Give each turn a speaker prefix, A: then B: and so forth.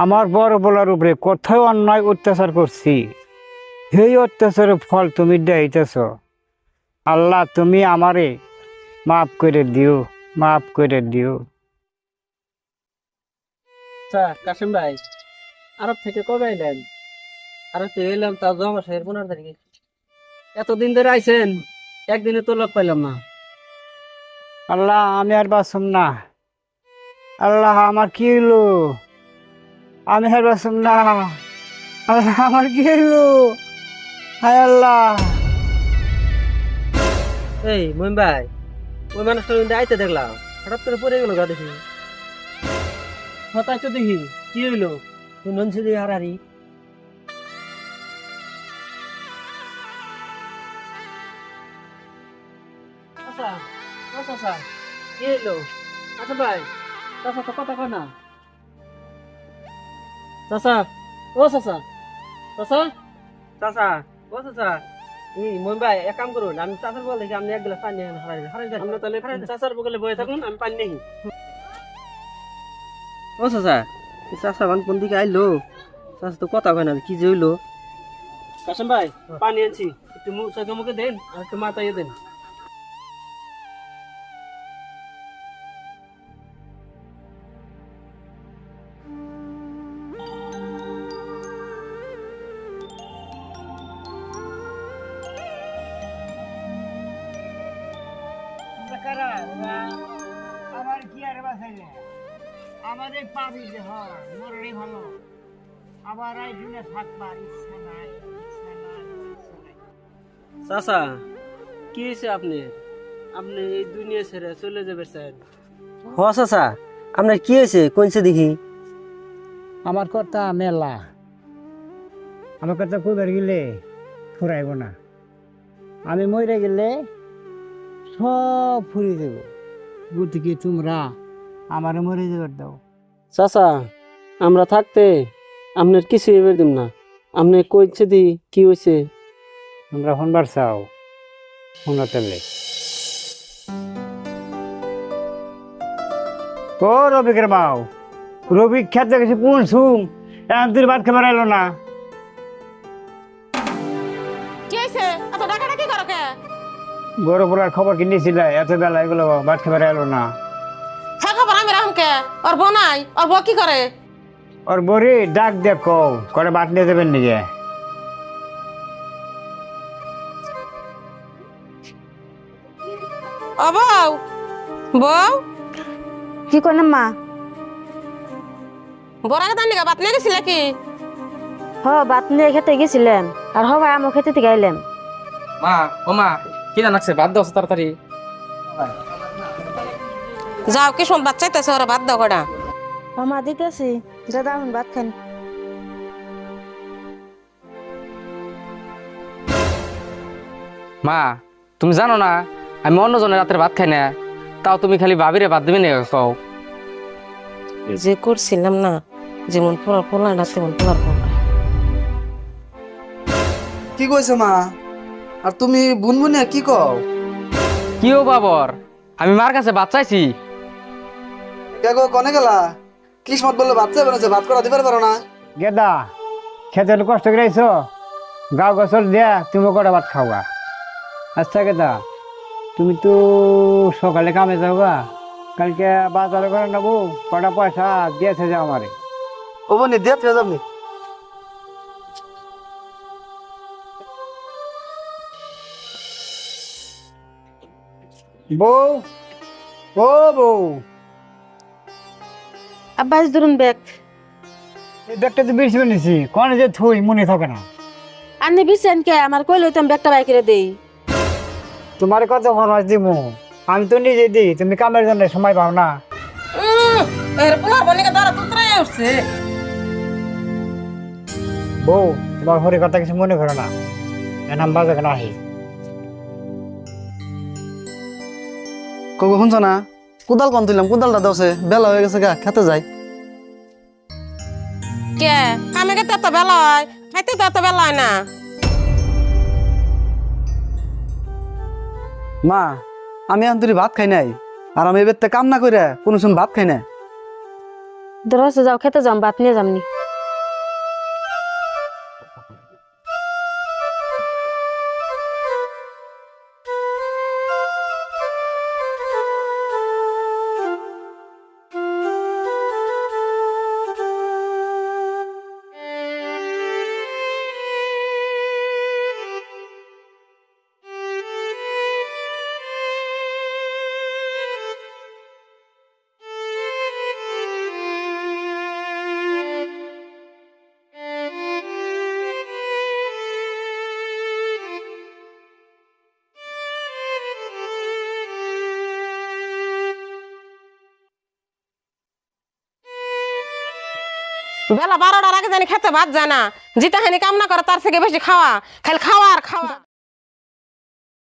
A: আমার বড় বলার উপরে কোথায় অন্যায় অত্যাচার করছি, সেই অত্যাচারের ফল তুমি দেইতেছ। আল্লাহ তুমি আমারে মাফ করে দিও, মাফ করে দিও।
B: আচ্ছা কাশিম ভাই, আরব থেকে কবে এলেন? আরব থেকে এলাম তা 15 তারিখে। এতদিন ধরে আইছেন, একদিনে তো লোক পাইলাম না।
A: আল্লাহ আমি আর বাঁচুম না। আল্লাহ আমার কি হইলো, আমি আর বাঁচুম না। আল্লাহ আমার কি হইলো, হায় আল্লাহ।
B: এই মহিম ভাই, ওই মানুষটা কিন্তু আইতে দেখলাম, হঠাৎ করে পড়ে গেল গা দেখি। হঠাৎ তো দেখি কি হইলো, ননসি দিয়ে হারারি। আচ্ছা আচ্ছা আচ্ছা, কি হইলো? আচ্ছা ভাই, চাচা তো কথা কয় না। চাচা, ও চাচা, চাচা, চাচা, ও চাচা। মহিম ভাই এক কাম করুন, আমি চাচার বলে দেখি আপনি এক গ্লাস পানি হারাই দেন। আমরা তাহলে চাচার বগলে বয়ে থাকুন, আমি পানি নেই। ও চাচা, চাচা বান কোন দিকে আইলো? চাচা তো কথা কয় না, কি যে হইলো? কাশিম ভাই, পানি আনছি, একটু চোখে মুখে দেন আর একটু মাথায় দেন।
A: আমার কি আর বাঁচাইলে, আমাদের পাবি যে হয় মরণই ভালো। আবার এই দিনে থাকবার ইচ্ছা নাই, ইচ্ছা নাই, ইচ্ছা নাই।
B: চাচা, কি হয়েছে আপনি? আপনি এই দুনিয়া ছেড়ে চলে যাবে স্যার? হ চাচা, আপনার কি হয়েছে কোনছে দেখি?
A: আমার কথা মেলা, আমার কথা কইবার গেলে ফুরাইব না। আমি মরে গেলে সব ফুরিয়ে দেব, গতিকে তোমরা আমার মরে যাবার দাও।
B: চাচা, আমরা থাকতে আপনার কিছু এবার দিম না। আপনি কইছে দি কি হয়েছে?
A: তোমরা শুনবার চাও, শুনো তেমনি। ও রবিকের মাও, রবি খেতে গেছে পুনছুম, এখন তুই ভাত খাবার এলো না।
C: কি হয়েছে? এত ডাকাডাকি করো কে?
A: বড় বড়ার খবর কিনেছিল, এত বেলা এগুলো ভাত খাবার এলো না।
C: হ্যাঁ খবর আমি রাখুন কে? ওর বউ নাই, ওর বউ কি করে?
A: ওর বড়ি ডাক দেখো করে ভাত নিয়ে যাবেন নাকি?
C: ও বউ, বউ
D: কি করলাম মা?
C: বড়াকে দান নিকা বাত নিয়ে গেছিলে কি?
D: ভাত নিয়ে খেতে গেছিলাম, আর ভাই আমার খেতে থেকে আইলাম।
E: মা, ও মা, কি জানাচ্ছে? বাদ দাও তাড়াতাড়ি।
C: যাও কি শোন বাচ্চা চাইতেছে, ওরা বাদ দাও কটা।
D: মা দিতেছি, দাদা এখন ভাত খান।
E: মা, তুমি জানো না আমি অন্যজনের রাতের ভাত খাই না, তাও তুমি খালি ভাবিরে ভাত দিবি না কও।
C: যে করছিলাম না, যেমন পোলার পোলা না তেমন পোলার পোলা।
F: কি কইছে মা? আর তুমি বুনবুনিয়া কি কও?
E: কি ও বাবর, আমি মার কাছে ভাত চাইছি।
F: কে গো কনে গেলা? কিসমত বললে বাচ্চা বানাইছে, ভাত করা দিবার পারো না?
A: গেদা খেতে একটু কষ্ট করে আইছো, গাও গছল দিয়া তুমি কটা ভাত খাওয়া। আচ্ছা গেদা, তুমি তো সকালে কামে যাওয়া, কালকে বাজারে করে নেবো, কটা পয়সা দিয়েছে যাও আমারে।
F: ও বনি দিয়ে ফেলে যাবনি।
A: বউ, ও বউ,
D: আব্বা আজ ধরুন ব্যাগ।
A: এই ব্যাগটা তো বেশি বানিয়েছি, কনে যে থুই মনে থাকে না।
D: আনি বিছেন কে? আমার কইলে তো আমি ব্যাগটা বাই করে দেই।
A: তোমার কত খরচ দিব, আমি তো নিজে দিই, তুমি কামের জন্য সময় পাও না।
C: এর পোলার বনিকে দ্বারা তুতরাই উঠছে।
A: বউ তোমার ঘরে কথা কিছু মনে করো না, এনাম বাজে কেন আহি।
F: কগো শুনছ না? কোদাল কন তুললাম, কোদালটা দাওছে, বেলা হয়ে গেছে গা, খেতে যাই।
C: কে কামে গেতে এত বেলা হয়, খাইতে তো এত বেলা হয় না।
F: মা, আমি আন্তরি ভাত খাই নাই, আর আমি এবার কাম না করে কোনো সময় ভাত খাই না।
D: ধরো যাও খেতে যাম, ভাত নিয়ে যামনি।
C: বেলা 12টার আগে জানি খেতে ভাত যায় না, যেটা হানি কাম না করে তার থেকে বেশি খাওয়া, খালি খাওয়া আর খাওয়া।